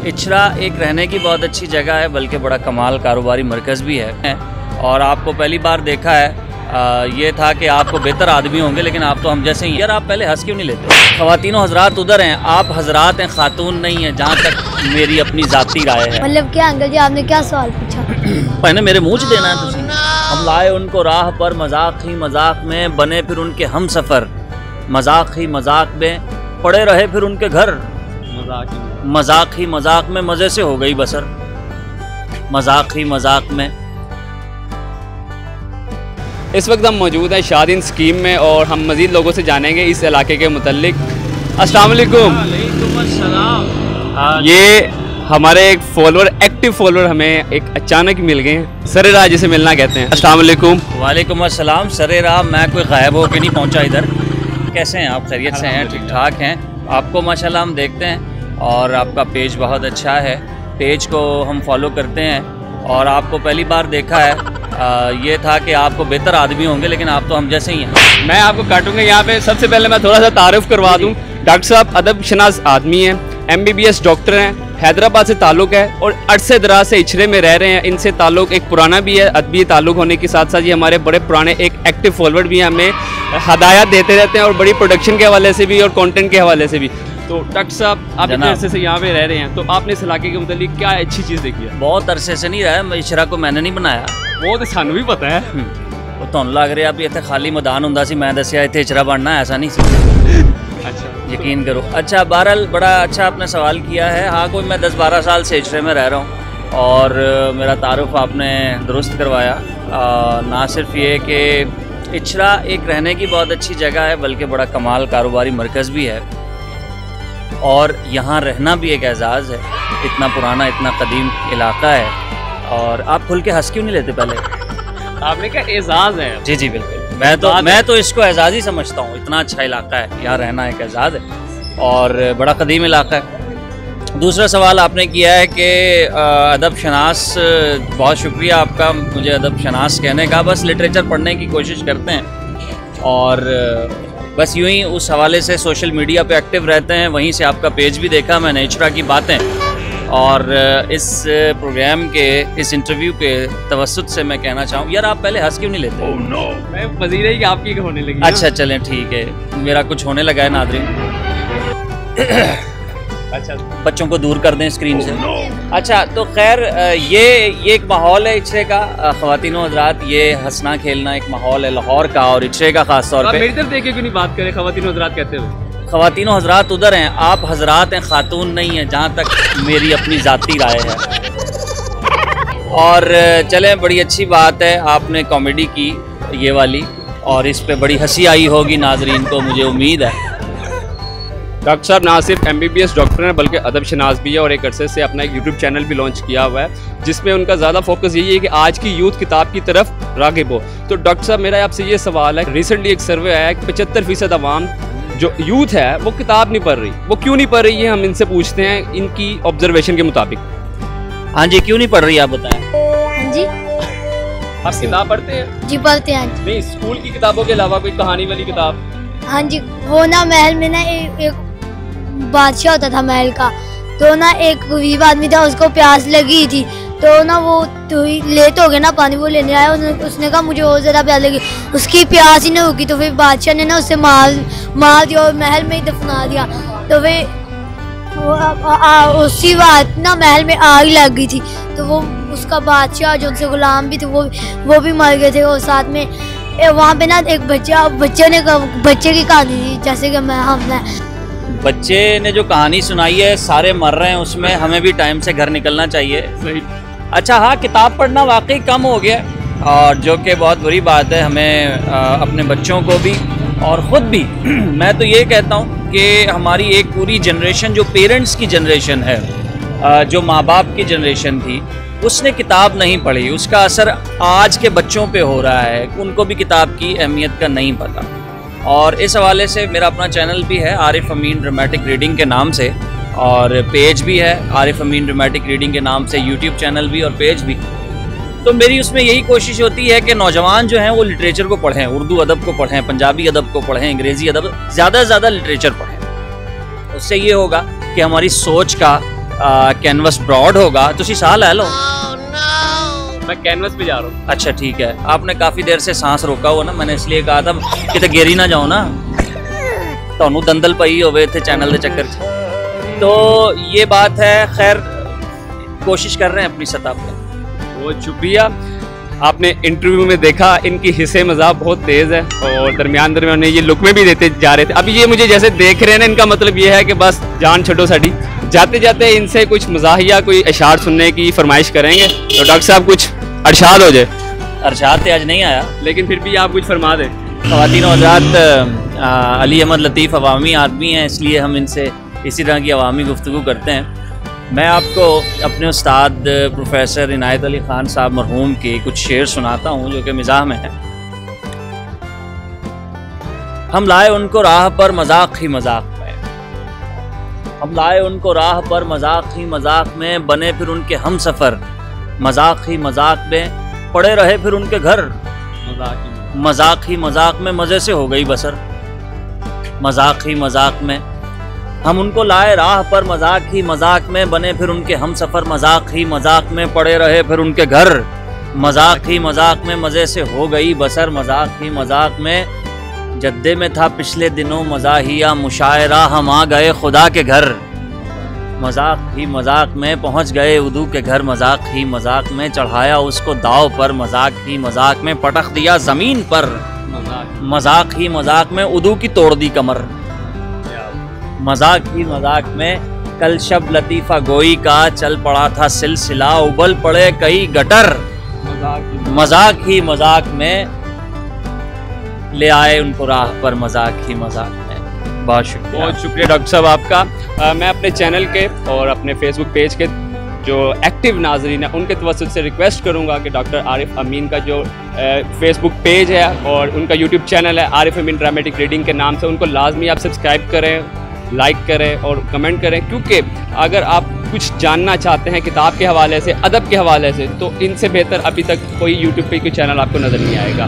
इचरा एक रहने की बहुत अच्छी जगह है, बल्कि बड़ा कमाल कारोबारी मरकज़ भी है। और आपको पहली बार देखा है ये था कि आपको बेहतर आदमी होंगे, लेकिन आप तो हम जैसे ही। यार आप पहले हंस क्यों नहीं लेते? ख़वातीनो हज़रात उधर हैं, आप हज़रात हैं, खातून नहीं हैं, जहाँ तक मेरी अपनी ज़ाती राय है। मतलब क्या अंकल जी, आपने क्या सवाल पूछा? मैंने मेरे मुँह देना है तुझे। हम लाए उनको राह पर, मजाक ही मजाक में बने फिर उनके हम सफ़र, मजाक ही मजाक में पड़े रहे फिर उनके घर, मजाक ही मजाक में मज़े से हो गई बसर, मजाक ही मजाक में। इस वक्त हम मौजूद हैं शादीन स्कीम में और हम मज़ीद लोगों से जानेंगे इस इलाके के मुतल्लिक। अस्सलाम वालेकुम। ये हमारे एक फॉलोअर, एक्टिव फॉलोअर हमें एक अचानक मिल गए हैं, सरे राह जिसे मिलना कहते हैं। अस्सलाम वालेकुम। वालेकुम अस्सलाम। सरे राह, मैं कोई गायब होकर नहीं पहुंचा इधर। कैसे हैं आप? खैरियत से हैं? ठीक ठाक हैं? आपको माशाल्लाह हम देखते हैं और आपका पेज बहुत अच्छा है, पेज को हम फॉलो करते हैं और आपको पहली बार देखा है ये था कि आपको बेहतर आदमी होंगे, लेकिन आप तो हम जैसे ही हैं। मैं आपको काटूंगा यहाँ पे। सबसे पहले मैं थोड़ा सा तारुफ करवा दूँ। डॉक्टर साहब अदब शनास आदमी हैं, MBBS डॉक्टर हैं, हैदराबाद से ताल्लुक़ है और अरसे दराज से इचरे में रह रहे हैं। इनसे ताल्लुक़ एक पुराना भी है, अदबी ताल्लुक़ होने के साथ साथ ये हमारे बड़े पुराने एक एक्टिव फॉलोअर भी हैं, हमें हदायत देते रहते हैं और बड़ी प्रोडक्शन के हवाले से भी और कंटेंट के हवाले से भी। तो डॉक्टर साहब आप इतने अरसे से यहाँ पे रह रहे हैं, तो आपने इस इलाके के मुतालिक क्या अच्छी चीज़ देखी है? बहुत अरसे से नहीं रहा है, इचरा को मैंने नहीं बनाया, वो तो सानू भी पता है। वो तो लग रहा भी इतने खाली मैदान होंदा सी, मैं दसिया इतने इचरा बनना, ऐसा नहीं सी। अच्छा, यकीन करो। अच्छा, बहरहाल बड़ा अच्छा आपने सवाल किया है। हाँ, कोई मैं 10-12 साल से इचरे में रह रहा हूँ और मेरा तारुफ आपने दुरुस्त करवाया। ना सिर्फ ये कि इचरा एक रहने की बहुत अच्छी जगह है, बल्कि बड़ा कमाल कारोबारी मरकज़ भी है और यहाँ रहना भी एक एजाज़ है। इतना पुराना, इतना कदीम इलाका है। और आप खुल के हंस क्यों नहीं लेते? पहले आपने क्या एजाज़ है? जी जी बिल्कुल। मैं तो इसको एजाज़ ही समझता हूँ। इतना अच्छा इलाका है, यहाँ रहना एक एजाज़ है और बड़ा कदीम इलाका है। दूसरा सवाल आपने किया है कि अदब शनास, बहुत शुक्रिया आपका मुझे अदब शनास कहने का। बस लिटरेचर पढ़ने की कोशिश करते हैं और बस यूं ही उस हवाले से सोशल मीडिया पे एक्टिव रहते हैं। वहीं से आपका पेज भी देखा मैंने, इचरा की बातें, और इस प्रोग्राम के, इस इंटरव्यू के तवस्सुत से मैं कहना चाहूँ, यार आप पहले हंस क्यों नहीं लेते? मैं वज़ीर ही आपकी होने लगी। अच्छा चलें ठीक है, मेरा कुछ होने लगा है नाज़रीन। अच्छा, बच्चों को दूर कर दें स्क्रीन से। अच्छा, तो खैर ये एक माहौल है इचरे का। ख़वातीनो हज़रात, ये हंसना खेलना एक माहौल है लाहौर का और इचरे का ख़ास तौर पे। मेरी तरफ देख के क्यों नहीं बात करें ख़वातीनो हज़रात कहते हुए? ख़वातीनो हज़रात उधर हैं, आप हज़रात हैं, खातून नहीं हैं, जहाँ तक मेरी अपनी ज़ाती राय है। और चलें, बड़ी अच्छी बात है आपने कॉमेडी की ये वाली, और इस पे बड़ी हंसी आई होगी नाजरीन को, मुझे उम्मीद है। डॉक्टर साहब ना सिर्फ MBBS डॉक्टर हैं बल्कि अदब शनास भी है और एक अरसे से अपना एक YouTube चैनल भी लॉन्च किया हुआ है, जिसमें उनका ज़्यादा फोकस यही है कि आज की यूथ किताब की तरफ राग़िब हो। तो डॉक्टर साहब मेरा आपसे ये सवाल है, रिसेंटली एक सर्वे आया कि 75% आवाम जो यूथ है वो किताब नहीं पढ़ रही। वो क्यों नहीं पढ़ रही है, हम इनसे पूछते हैं इनकी ऑब्जर्वेशन के मुताबिक। हाँ जी, क्यों नहीं पढ़ रही आप बताएं? हाँ जी, आप किताब पढ़ते हैं? जी पढ़ते हैं। नहीं, स्कूल की किताबों के अलावा कोई कहानी वाली किताब? हाँ जी, वो ना महल में ना एक बादशाह होता था महल का, तो ना एक गरीब आदमी था, उसको प्यास लगी थी, तो ना वो तो लेट हो गया ना, पानी वो लेने आया, उसने कहा मुझे और ज़्यादा प्यास लगी, उसकी प्यास ही नहीं होगी, तो फिर बादशाह ने ना उससे मार दिया और महल में ही दफना दिया। तो फिर उसी बात ना महल में आग लग गई थी, तो वो उसका बादशाह जो उनसे गुलाम भी थे वो भी मर गए थे। और साथ में वहाँ पे ना एक बच्चे की कहानी थी, जैसे कि हमने बच्चे ने जो कहानी सुनाई है, सारे मर रहे हैं उसमें, हमें भी टाइम से घर निकलना चाहिए। सही। अच्छा हाँ, किताब पढ़ना वाकई कम हो गया और जो कि बहुत बुरी बात है। हमें अपने बच्चों को भी और ख़ुद भी मैं तो ये कहता हूँ कि हमारी एक पूरी जनरेशन, जो पेरेंट्स की जनरेशन है, जो माँ बाप की जनरेशन थी, उसने किताब नहीं पढ़ी। उसका असर आज के बच्चों पे हो रहा है, उनको भी किताब की अहमियत का नहीं पता। और इस हवाले से मेरा अपना चैनल भी है आरिफ अमीन ड्रामेटिक रीडिंग के नाम से, और पेज भी है आरिफ अमीन ड्रामेटिक रीडिंग के नाम से, यूट्यूब चैनल भी और पेज भी। तो मेरी उसमें यही कोशिश होती है कि नौजवान जो हैं वो लिटरेचर को पढ़ें, उर्दू अदब को पढ़ें, पंजाबी अदब को पढ़ें, अंग्रेज़ी अदब, ज़्यादा से ज़्यादा लिटरेचर पढ़ें। उससे ये होगा कि हमारी सोच का कैनवस ब्रॉड होगा तुसी साह लै लो। मैं कैनवस पे जा रहा हूँ। अच्छा ठीक है, आपने काफ़ी देर से सांस रोका हुआ ना, मैंने इसलिए कहा था कि गिरी ना जाओ ना, तो दंदल पई होवे थे चैनल के चक्कर च। तो ये बात है, खैर कोशिश कर रहे हैं अपनी सतह पर। बहुत शुक्रिया। आपने इंटरव्यू में देखा इनकी हिस्से मजाक बहुत तेज़ है और दरमियान में ये लुकमे भी देते जा रहे थे। अभी ये मुझे जैसे देख रहे हैं ना, इनका मतलब ये है कि बस जान छो साड़ी। जाते जाते इनसे कुछ मज़ाहिया कोई अशार सुनने की फरमाइश करेंगे, तो डॉक्टर साहब कुछ अरशाद हो जाए। अरशाद तो आज नहीं आया, लेकिन फिर भी आप कुछ फरमा दें। ख़वातीन और हज़रात, अली अहमद लतीफ़ अवामी आदमी हैं, इसलिए हम इनसे इसी तरह की अवामी गुफ्तगू करते हैं। मैं आपको अपने उस्ताद प्रोफेसर इनायत अली ख़ान साहब मरहूम के कुछ शेर सुनाता हूँ जो कि मिज़ाह में है। हम लाए उनको राह पर मजाक ही मजाक में, हम लाए उनको राह पर मजाक ही मजाक में, बने फिर उनके हम सफ़र मजाक ही मजाक में, पड़े रहे फिर उनके घर मजाक ही मजाक में, मज़े से हो गई बसर मजाक ही मजाक में। हम उनको लाए राह पर मजाक ही मजाक में, बने फिर उनके हम सफ़र मजाक ही मजाक में, पड़े रहे फिर उनके घर मजाक ही मजाक में, मज़े से हो गई बसर मजाक ही मजाक में। जद्दे में था पिछले दिनों मज़ाहिया मुशायरा, हम आ गए खुदा के घर मजाक ही मजाक में, पहुँच गए उदू के घर मजाक ही मजाक में, चढ़ाया उसको दाव पर मजाक ही मजाक में, पटक दिया ज़मीन पर मजाक ही मजाक में, उदू की तोड़ दी कमर मजाक ही मजाक में। कल शब लतीफ़ा गोई का चल पड़ा था सिलसिला, उबल पड़े कई गटर मजाक ही मजाक में, ले आए उनको राह पर मजाक ही मजाक में। बहुत शुक्रिया डॉक्टर साहब आपका। मैं अपने चैनल के और अपने फेसबुक पेज के जो एक्टिव नाजरीन है उनके तवज्जुह से रिक्वेस्ट करूंगा कि डॉक्टर आरिफ अमीन का जो फेसबुक पेज है और उनका यूट्यूब चैनल है आरिफ अमीन ड्रामेटिक रीडिंग के नाम से, उनको लाजमी आप सब्सक्राइब करें, लाइक करें और कमेंट करें, क्योंकि अगर आप कुछ जानना चाहते हैं किताब के हवाले से, अदब के हवाले से, तो इनसे बेहतर अभी तक कोई यूट्यूब पे कोई चैनल आपको नज़र नहीं आएगा।